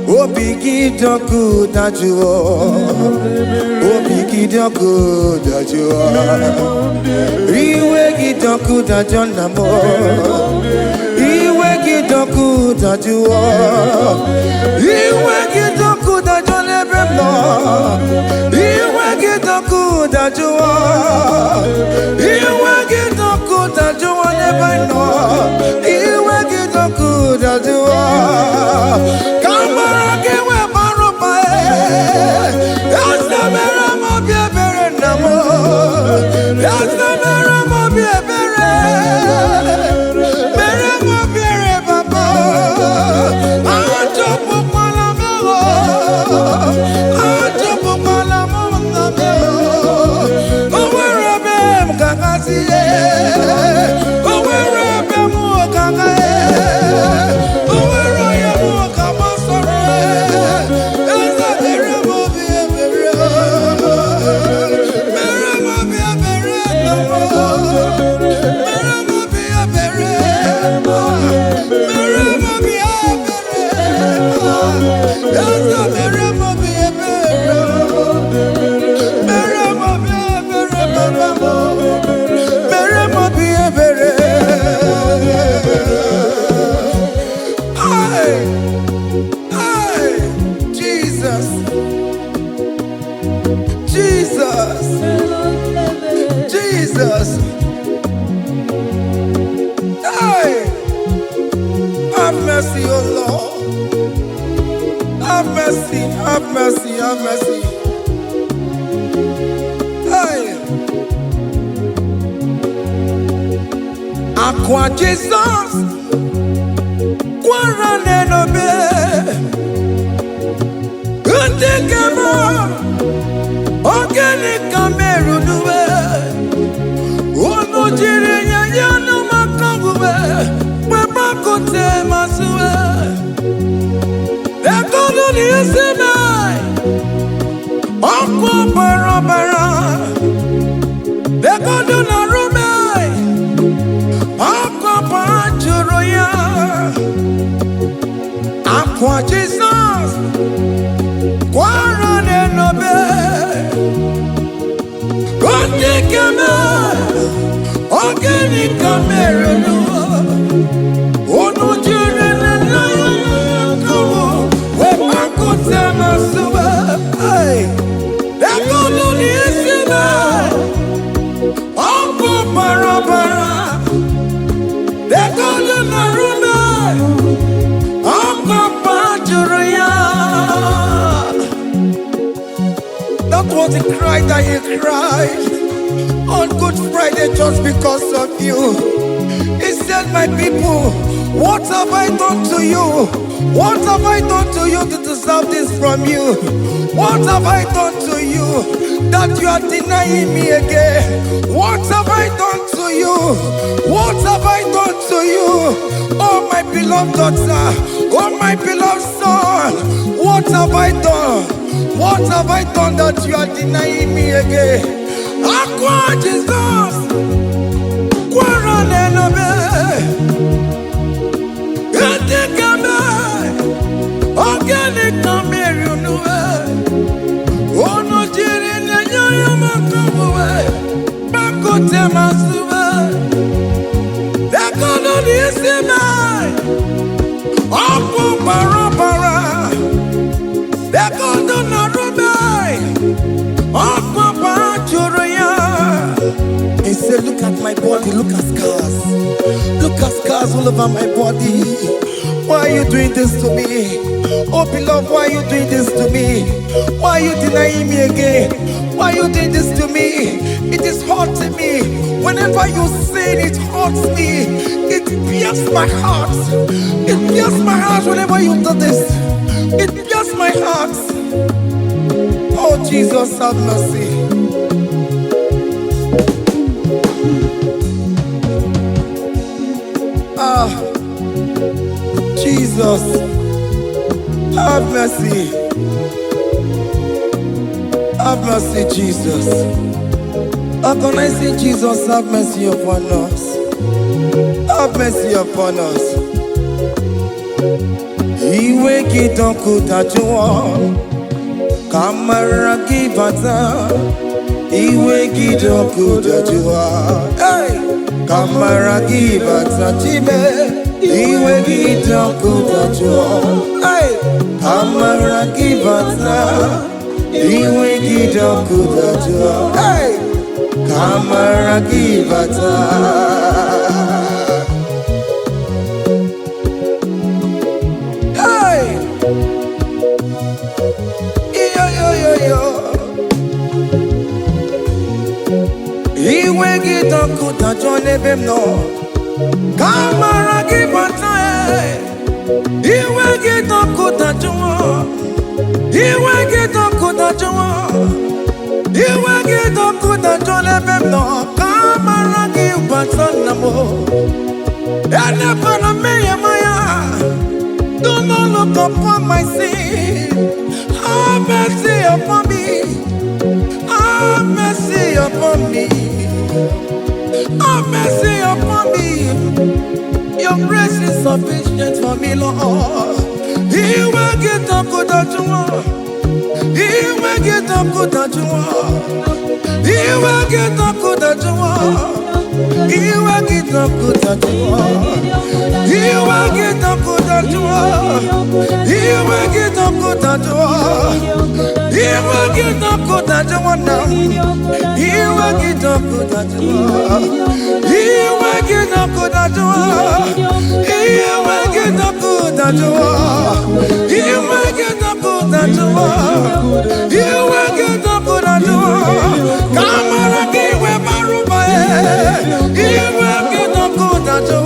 Obikidoku dajuo, Obikidoku dajuo, Iwekidoku dajonamo, Iwekidoku dajuo, Iwekidoku dajonebemo, Iwekidoku dajuo, Iwekidoku dajuo nebeno, Iwekidoku dajuo. Jesus, hey, have mercy, oh Lord, have mercy, have mercy, have mercy. Hey, Aqua Jesus, Quarane no be, Utekemo, Organic Cameroon. Jirenya yanu makangube, papa kote masue. Ekono ni esemai, oko bara. Ekono na rumai, oko pachuroya. Aqua Jesus, Quarane nobe, Kote kame. Organic Cameroon, Ono Jirena, Kawo, Wepako Tamasuba, Ekolo Nisima, Onko Parabara, Ekolo Naruma, Onko Pajuria. That was a cry that you cried on Good Friday just because of you. He said, my people, what have I done to you? What have I done to you to deserve this from you? What have I done to you that you are denying me again? What have I done to you? What have I done to you? Oh my beloved daughter, oh my beloved son, what have I done? What have I done that you are denying me again? Aqua Jesus, Quarane no be, Etikame, Organic Cameroon no be, Ono Jirena yanu makangube, Bakote masube, Ekono ni esemai, Oko bara, Ekono na rumai, Oko pachuroya. He said, look at my body, look at scars. Look at scars all over my body. Why are you doing this to me? Oh beloved, why are you doing this to me? Why are you denying me again? Why are you doing this to me? It is hurting me. Whenever you sin, it hurts me. It pierces my heart. It pierces my heart whenever you do this. It pierces my heart. Oh Jesus, have mercy. Jesus, have mercy. Have mercy, Jesus. How can I say, Jesus, have mercy upon us? Have mercy upon us. Iwe kitoko tajua Kamara kibata Iwe kitoko tajua Hey! Kamara kibata Chime Iwe kitoko tajua Hey! Kamara kibata Iwe kitoko tajua Hey! Kamara kibata Iwe gitoko tajo nebem no Kamara gibata Iwe gitoko tajo Iwe gitoko tajo Iwe gitoko tajo nebem no Kamara gibata namo Ene para me maya Do not look upon my sin Have mercy upon me Have mercy upon me Have mercy upon me Your grace is sufficient for me, Lord He will get up good at you He will get up good at you He will get up good at you He will get up good at you He will get up good at you He will get up good at you He will get up good at you now He will get up good at you He will get up good at you He will get up good at you He will get up good at you He will get up good at you Come on, give me Baruba He will get up good at you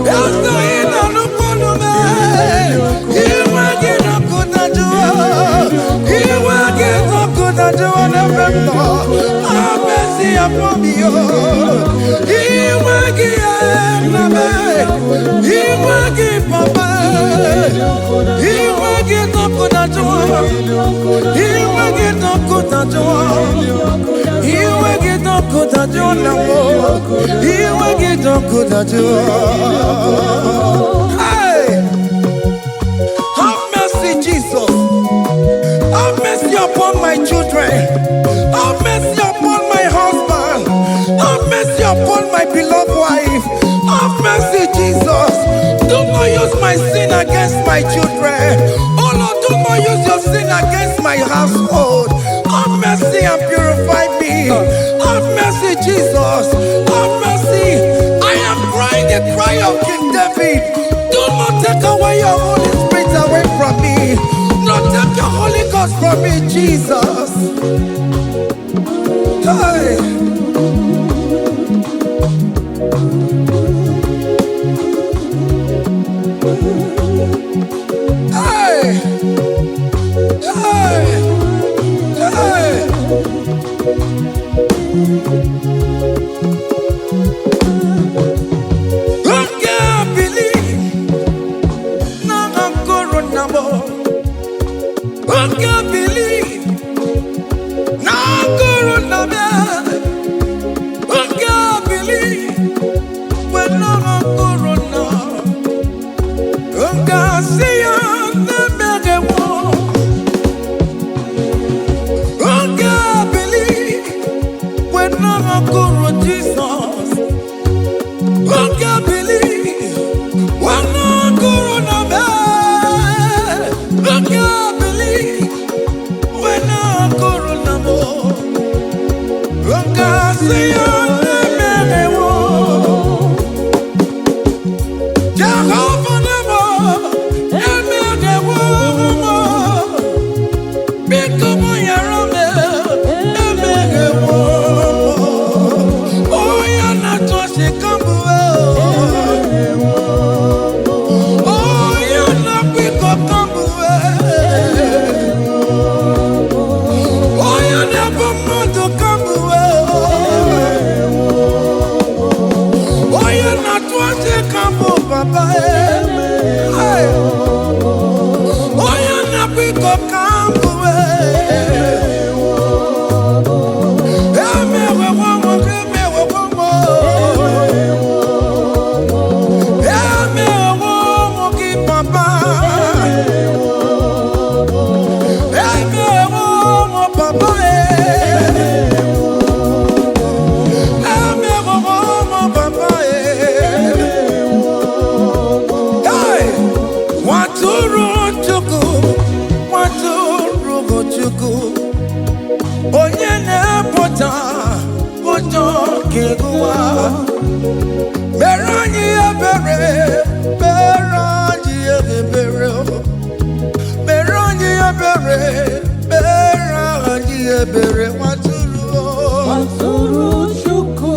Yes, I know no He will get up good at you He will get up good at you Have mercy upon me He will give me He will give Papa He will get up good at you He will get up good at you He will get up good at you now He will get up good at you Hey! Have mercy, Jesus Have mercy upon my children Have mercy upon my husband Have mercy upon my beloved wife Have mercy, Jesus Do not use my sin against my children Oh Lord, do not use your sin against my household Have mercy and purify me Have mercy, Jesus Have mercy I am crying the cry of King David Do not take away your Holy Spirit away from me Not take your Holy Ghost from me, Jesus Hey! Hey! Hey! Hey! I can't believe now I'm corona more. I can't believe now I'm corona more. I can't believe when I'm corona. I can't see you never more. I can't believe when I'm corona, Jesus. I can't believe when I'm corona man. I can't believe when I'm corona more. I can't see you never more. Jehovah never, never more. Become your own, never more. Oh, you're not just a combo. Papa, hey, oh, you're not big up, come away. Papa. Chukwu, nwatụrụ Chukwu, onye na-epụta ụjọ nke ụwa. Mere anyị ebere, mere anyị ebere, mere anyị ebere, mere anyị ebere, nwatụrụ Chukwu,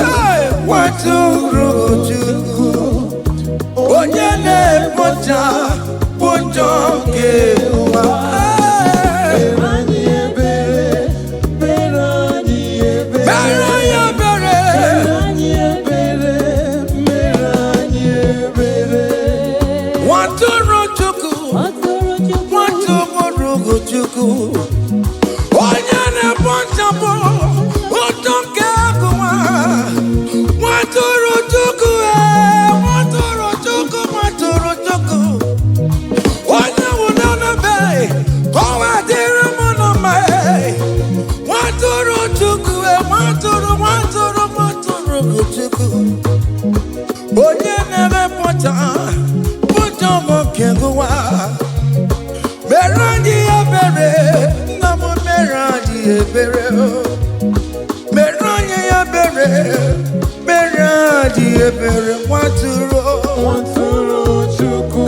nwatụrụ Chukwu, onye na-epụta ụjọ nke ụwa. Onye na-ebọchapụ ụtọ nke agụwa, nwatụrụ Chukwu, nwatụrụ Chukwu, nwatụrụ Chukwu, onye nwụrụ n'ebe ọwa dịrị mụ na mma, nwatụrụ Chukwu, nwatụrụ Chukwu, onye na-emepụta ụtọ nke agụwa. Mere anyị ebere, nna m, mere anyị ebere, mere anyị ebere, mere anyị ebere, nwatụrụ Chukwu,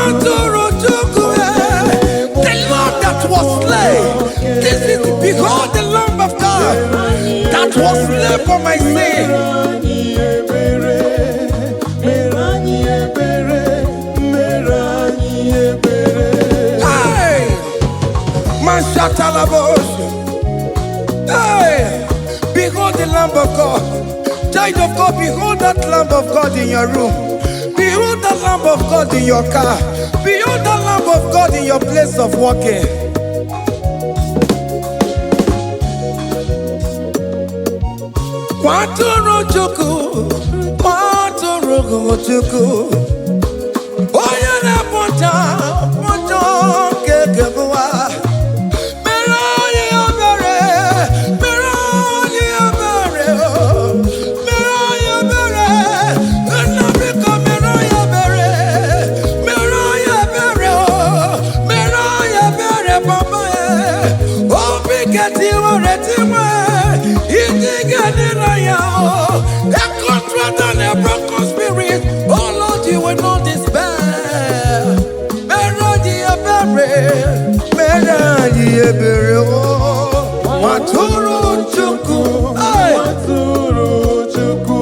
nwatụrụ Chukwu, the Lamb that was slain. This is, behold, the Lamb of God that was slain for my sin. Hey, behold the Lamb of God. Child of God, behold that Lamb of God in your room. Behold that Lamb of God in your car. Behold that Lamb of God in your place of working. Nwatụrụ Chukwu, nwatụrụ Chukwu, onye na-epụta ụjọ nke ụwa. Oh Lord, you will not despair. Nwatụrụ Chukwu, nwatụrụ Chukwu,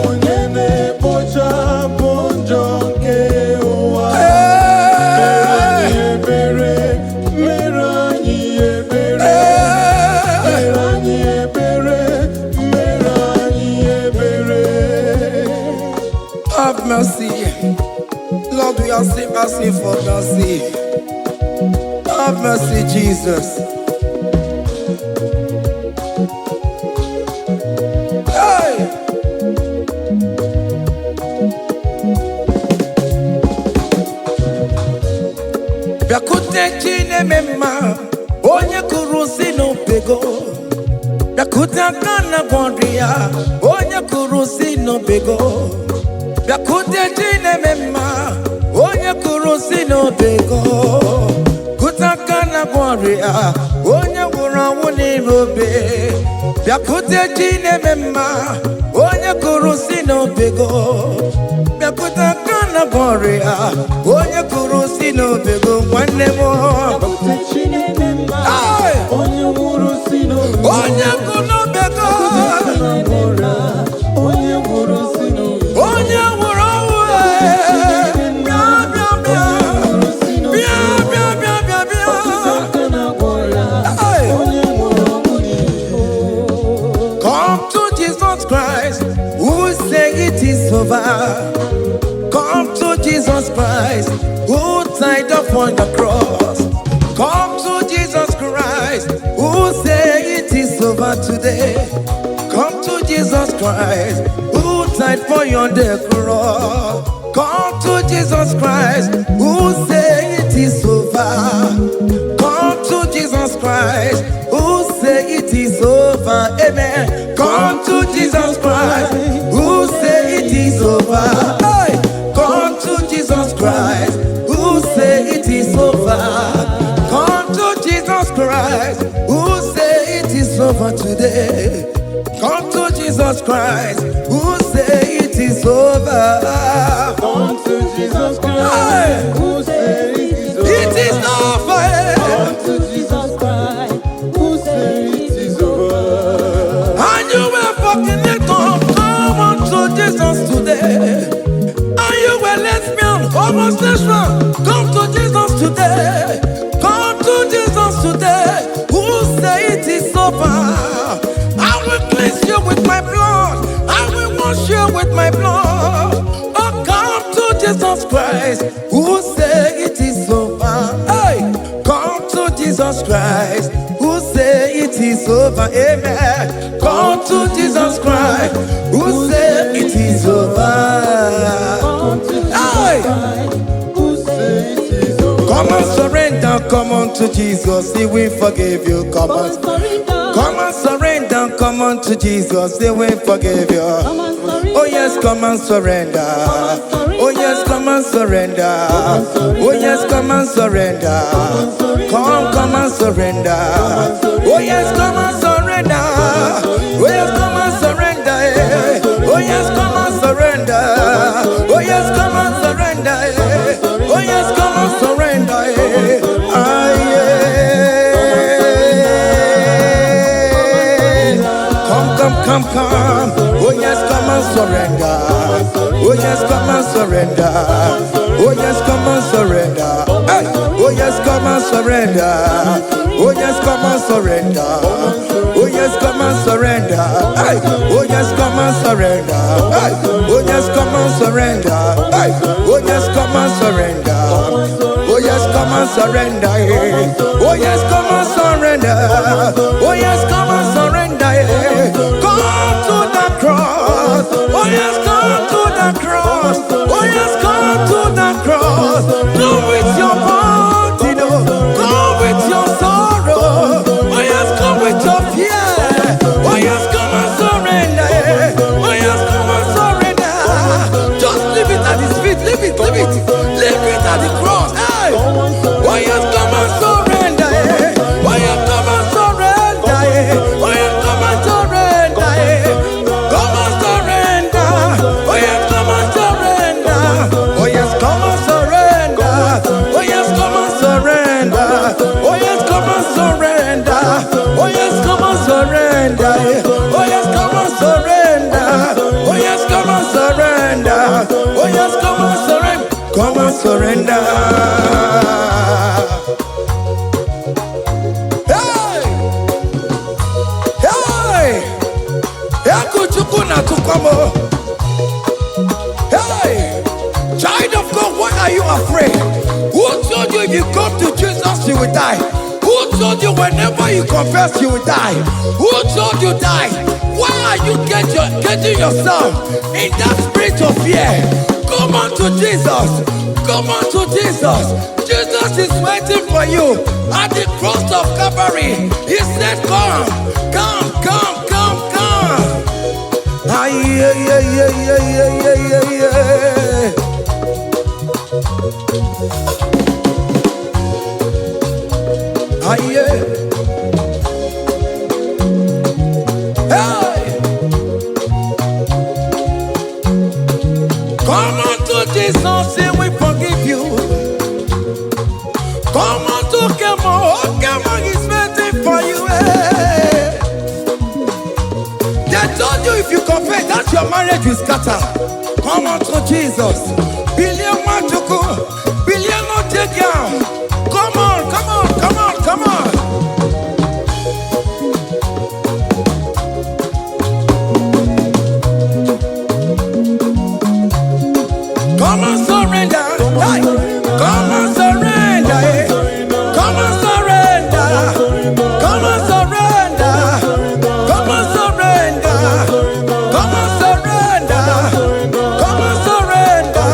onye na-ekpochapụ njọ nke ụwa. Mere anyị ebere, mere anyị ebere, mere anyị ebere, mere anyị ebere. Have mercy, Lord, we are asking for mercy. Have mercy, Jesus. Hey! Bịakute Chineke mma, onye kụrụ si n'obego. Bịakute aka na gwọrọ ya, onye kụrụ si n'obego. Bịakute Chineke mma, onye kụrụ si n'obego. Kutakana gloria, onye nwụrụ anwụ n'irobe. Bịakute Chineke mma, onye kụrụ si n'obego. Bịakutakana gloria, onye kụrụ si n'obego, nwanne m. Bịakute Chineke mma, onye nwụrụ si n'obego. Onye kụrụ n'obego, onye nwụrụ si n'obego. Onye nwụrụ anwụ, come to Jesus Christ, who died upon the cross. Come to Jesus Christ, who said it is over today. Come to Jesus Christ, who died for you on the cross. Come to Jesus Christ, who said it is over. Come to Jesus Christ, who said it is over. Amen. Come to Jesus Christ, who said it is over. Hey, come to Jesus Christ. Christ, who say it is over. Come to Jesus Christ, who say it is over today. Come to Jesus Christ, who say it is over. Come to Jesus Christ, who say it is over. It is over. Come to Jesus Christ, who say it is over. And you were fucking it up. Come on to Jesus today. And you were lesbian, homosexual. Come to Jesus today. Come to Jesus today. Who say it is over? I will cleanse you with my blood. I will wash you with my blood. Oh, come to Jesus Christ, who say it is over. Hey, come to Jesus Christ, who say it is over. Amen. Come to Jesus Christ, who say it is over. Come to Jesus Hey, Christ, who say it is over. come and surrender. Come on to Jesus, He will forgive you. Come on. Come and surrender, come on to Jesus, He will forgive you. Oh yes, come and surrender. Oh yes, come and surrender. Oh yes, come and surrender. Come and surrender. Oh yes, come and surrender. Oh yes, come and surrender. Oh yes, come and surrender. Oh yes, come and surrender. Oh yes, come and surrender. Ah, Come. Oh yes, come and surrender. Oh yes, come and surrender. Oh yes, come and surrender. Hey. Oh yes, come and surrender. Oh yes, come and surrender. Oh yes, come and surrender. Hey. Oh yes, come and surrender. Hey. Oh yes, come and surrender. Hey. Oh yes, come and surrender. Oh yes, come and surrender. Oh yes, come and surrender. Oh yes, come and surrender. Come to the cross. Oh yes, come to the cross. Oh yes, come to the cross. Go with your body, no. Go with your sorrow. Oh yes, come with your fear. Oh yes, come and surrender. Oh yes, come and surrender. Just leave it at His feet. Leave it. Leave it at the cross. Hey. Oh yes, come and surrender. Oh yes, come and surrender. Oh yes, come and surrender. Come and surrender. Oh yes, come and surrender. Oh yes, come and surrender. Oh yes, come and surrender. Oh yes, come and surrender. Oh yes, come and surrender. Oh yes, come and surrender. Oh yes, come and surrender. Oh yes, come and surrender. Come and surrender. Hey! Hey! Hey! Child of God, why are you afraid? Who told you if you come to Jesus you will die? Who told you whenever you confess you will die? Who told you die? Why are you getting yourself in that spirit of fear? Come on to Jesus. Come on to Jesus. Jesus is waiting for you at the cross of Calvary. He said, come. Ah, yeah. Ah, yeah. Hey. Come on to Jesus, He will forgive you. Come on to Kemo, He's waiting for you. Hey. They told you if you confess that your marriage will scatter. Come on to Jesus. Billion Machuku, billion no take down. Come on. Come and surrender. Hey. Come and surrender. Come and surrender. Come and surrender. Come and surrender. Come and surrender. Come and surrender.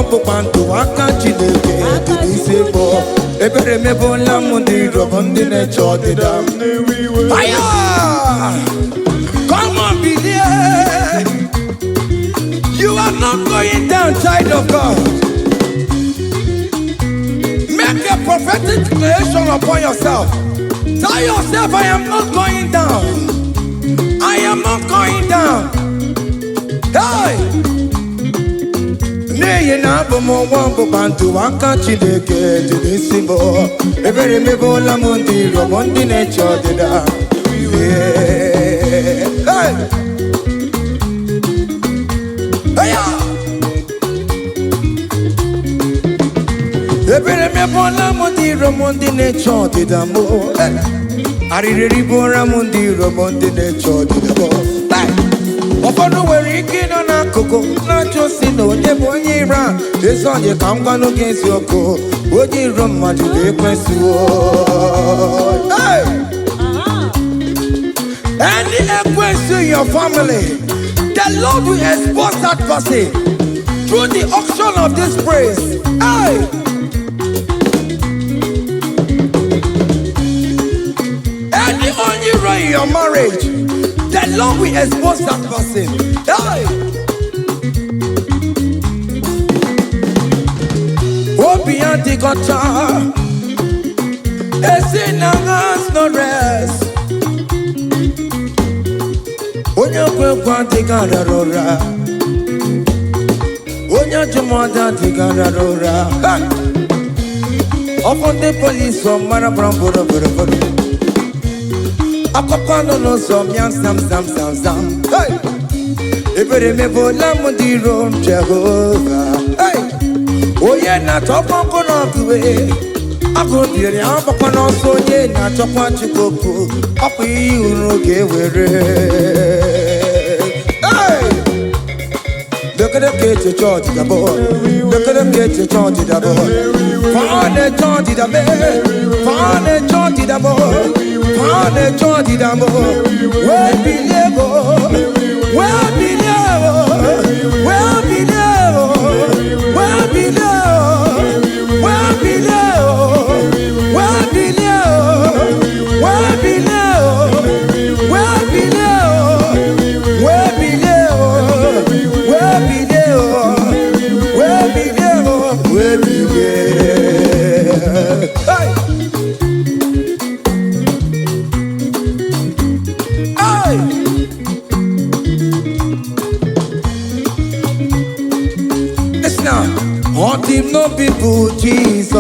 ọgbụgba aka Chineke dị n'isi ebo ebere mebola m ndị robo ndị na-eche ọdịda aya come on believe you are not going down, child of God. Make a prophetic declaration upon yourself. Tell yourself, I am not going down. I am not going down. Hey! Nay, na bomo wambo bantu waka Chineke jidisimo. Ebere mebola mundi robondi necho dida. Hey! Ebere mebola mundi robondi necho dida mo. Aririri bora mundi robondi necho dida mo. Ofono were ike no na koko na chosi no debo nyira eso je kamgba no gensi oko oji ro mmadu de kwesu o hey any ekwesu in your family the Lord will expose that person through the auction of this praise hey any onyiro in your marriage the Lord will expose that person. Hey! Obian the gotcha. Esin has no rest. Onya kwe the gararora. Onya jumada the gararora. Upon the police from Marabram. Akopano no some young sam. Hey! Ebere mebola mundi rom Jehovah. Hey! Oye na topo kono kuwe. Ako dire abakono so ye na topo chikoku. Ako iuru gewere. Hey! Look at the kids church the boy. Look at the kids church the boy. Fane church the boy. Fane church the boy. Fane church the boy. We believe, we believe, we believe, we believe, we believe, we believe, we believe, we all him no people Jesus.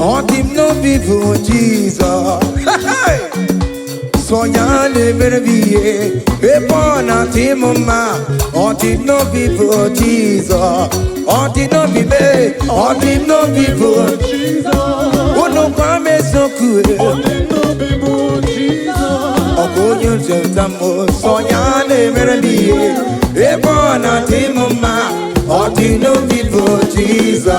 All him no people Jesus. So ya never be a born at him ma. All him no people Jesus. All him no be me. All him no people Jesus. Oh no promise so good. All him no people Jesus. Oh go you just so ya never be a born at him ma. All the no people, Jesus.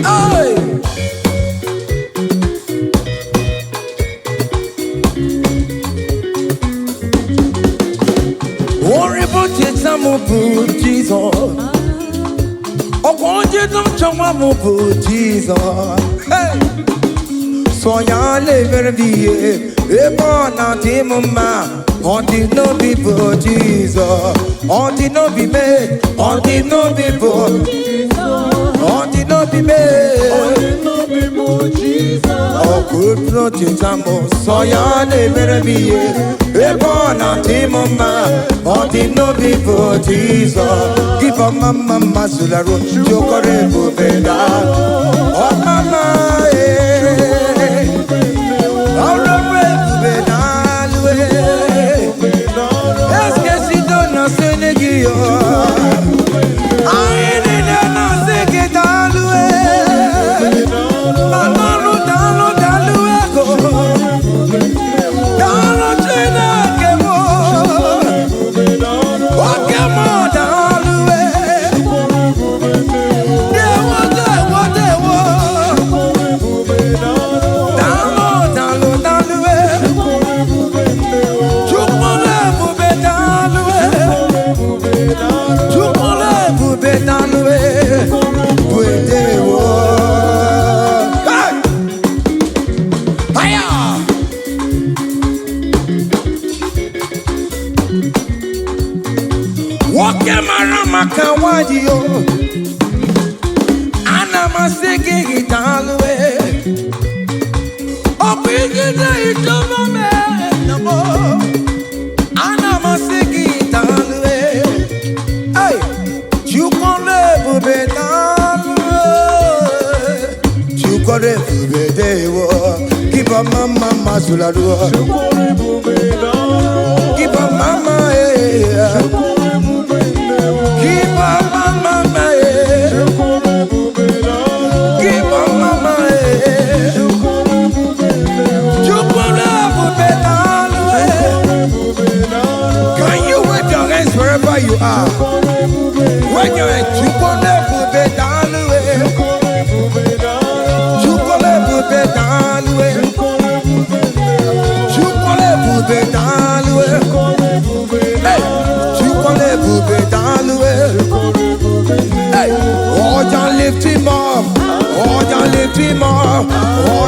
Hey! Worry about it, some of Jesus. Oh, won't you don't show up about Jesus? Hey! So ya never be a born at him ma. On the no people Jesus. On the no be made. On the no people. On the no be made. On the no people Jesus. Oh good project amo. So ya never be a born at him ma. On the no people Jesus. Give a mama masularo. Jokore bubeda. Oh mama onye mara maka nwaanyị yo ana m asị gị daalụ ọ bụ igide ijeọma mee na m ana m asị gị daalụ Chukwuọla ebube daalụ Chukwuọla ebube dewo kiba mama mazularuo kiba mama kiba mama kiba mama Chukwuọla ebube daalụ Can you wave your hands wherever you are? When you're in Chukwuọla ebube daalụ Chukwuọla ebube daalụ Chukwuọla ebube daalụ Chukwuọla ebube daalụ Oh, just lift him up. Oh, just lift him up. Oh,